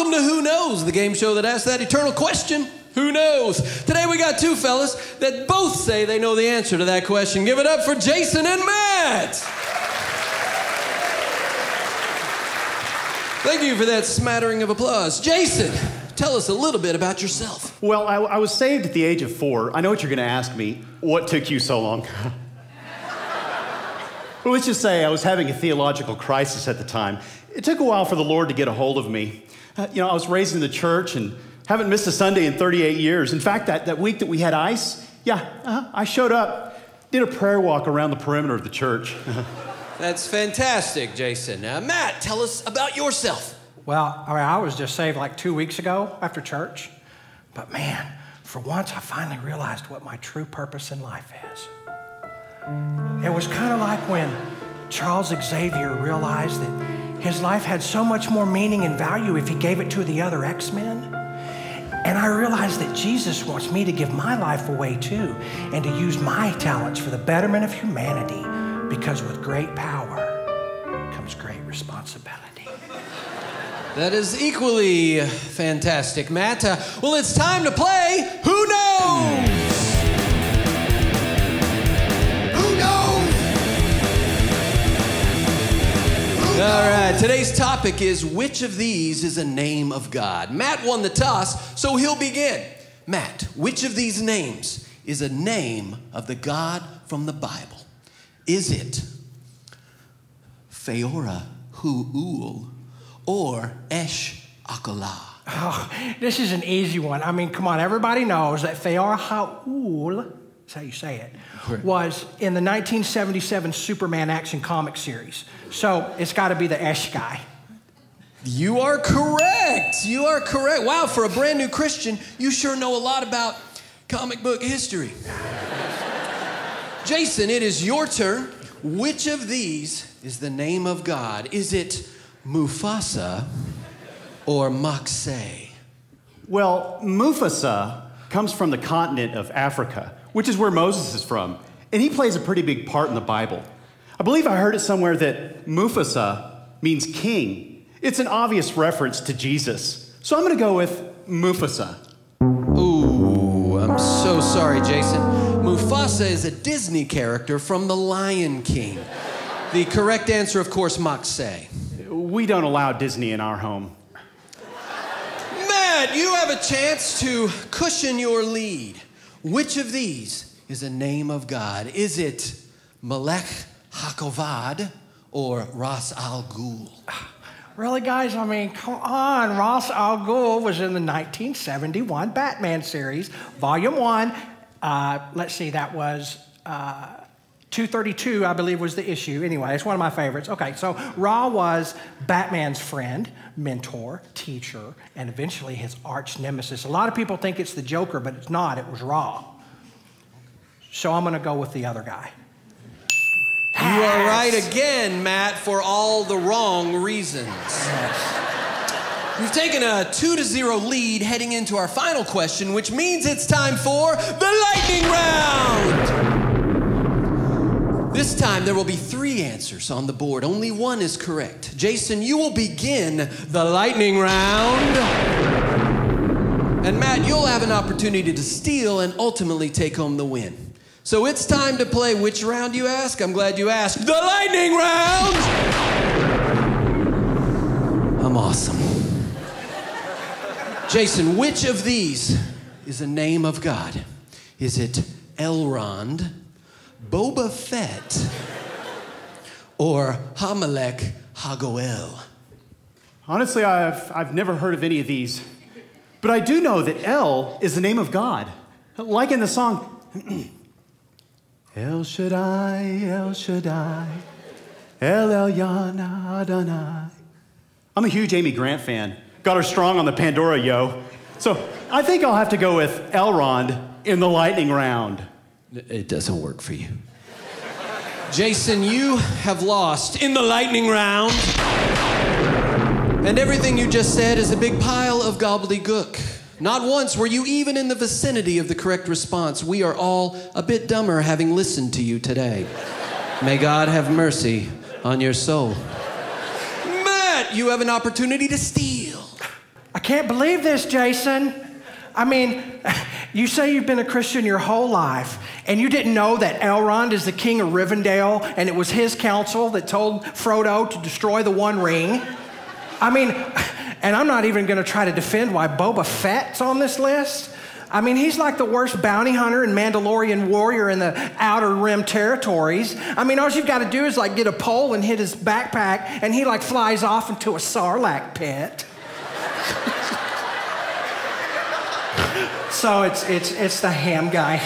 Welcome to Who Knows, the game show that asks that eternal question, who knows? Today we got two fellas that both say they know the answer to that question. Give it up for Jason and Matt. Thank you for that smattering of applause. Jason, tell us a little bit about yourself. Well, I was saved at the age of 4. I know what you're going to ask me. What took you so long? Well, let's just say I was having a theological crisis at the time. It took a while for the Lord to get a hold of me. I was raised in the church and haven't missed a Sunday in 38 years. In fact, that week that we had ice, I showed up, did a prayer walk around the perimeter of the church. That's fantastic, Jason. Matt, tell us about yourself. Well, I was just saved like 2 weeks ago after church. But man, for once I finally realized what my true purpose in life is. It was kind of like when Charles Xavier realized that his life had so much more meaning and value if he gave it to the other X-Men. And I realized that Jesus wants me to give my life away too, and to use my talents for the betterment of humanity, because with great power comes great responsibility. That is equally fantastic, Matt. Well, it's time to play Who Knows? All right, today's topic is which of these is a name of God? Matt won the toss, so he'll begin. Matt, which of these names is a name of the God from the Bible? Is it Faora, Hagoel, or Oklhlah? Oh, this is an easy one. I mean, come on, everybody knows that Faora, Hagoel, that's how you say it, was in the 1977 Superman action comic series. So it's got to be the Esh guy. You are correct. You are correct. Wow, for a brand new Christian, you sure know a lot about comic book history. Jason, it is your turn. Which of these is the name of God? Is it Mufasa or Machseh? Well, Mufasa comes from the continent of Africa, which is where Moses is from. And he plays a pretty big part in the Bible. I believe I heard it somewhere that Mufasa means king. It's an obvious reference to Jesus. So I'm going to go with Mufasa. Ooh, I'm so sorry, Jason. Mufasa is a Disney character from The Lion King. The correct answer, of course, Machseh. We don't allow Disney in our home. Matt, you have a chance to cushion your lead. Which of these is a name of God? Is it Hamelekh, Hagoel, or Ras Al Ghul? Really, guys? I mean, come on. Ras Al Ghul was in the 1971 Batman series, Volume 1. Let's see, that was 232, I believe, was the issue. Anyway, it's one of my favorites. Okay, so Ra was Batman's friend, mentor, teacher, and eventually his arch nemesis. A lot of people think it's the Joker, but it's not. It was Ra. So I'm going to go with the other guy. You are right again, Matt, for all the wrong reasons. Yes. We've taken a 2-0 lead heading into our final question, which means it's time for the lightning round. This time there will be 3 answers on the board. Only one is correct. Jason, you will begin the lightning round. And Matt, you'll have an opportunity to steal and ultimately take home the win. So it's time to play which round, you ask? I'm glad you asked. The lightning round! I'm awesome. Jason, which of these is a name of God? Is it Elrond, Boba Fett, or Hamelekh, Hagoel? Honestly, I've never heard of any of these. But I do know that El is the name of God. Like in the song... El Shaddai, El Shaddai, El Elyon Adonai. I'm a huge Amy Grant fan. Got her strong on the Pandora, yo. So I think I'll have to go with Elrond in the lightning round. It doesn't work for you. Jason, you have lost in the lightning round. And everything you just said is a big pile of gobbledygook. Not once were you even in the vicinity of the correct response. We are all a bit dumber having listened to you today. May God have mercy on your soul. Matt, you have an opportunity to steal. I can't believe this, Jason. I mean, you say you've been a Christian your whole life, and you didn't know that Elrond is the king of Rivendell, and it was his council that told Frodo to destroy the One Ring? I mean, and I'm not even going to try to defend why Boba Fett's on this list. I mean, he's like the worst bounty hunter and Mandalorian warrior in the Outer Rim territories. I mean, all you've got to do is like get a pole and hit his backpack, and he like flies off into a Sarlacc pit. So it's the ham guy.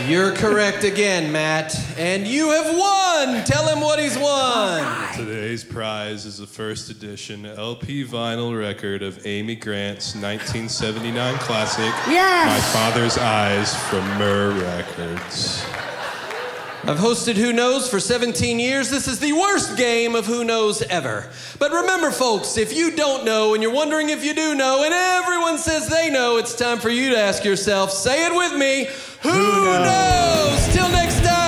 You're correct again, Matt. And you have won! Tell him what he's won! Today's prize is the first edition LP vinyl record of Amy Grant's 1979 classic, Yes! My Father's Eyes, from Myrrh Records. I've hosted Who Knows for 17 years. This is the worst game of Who Knows ever. But remember, folks, if you don't know and you're wondering if you do know and everyone says they know, it's time for you to ask yourself, say it with me, Who knows? Till next time.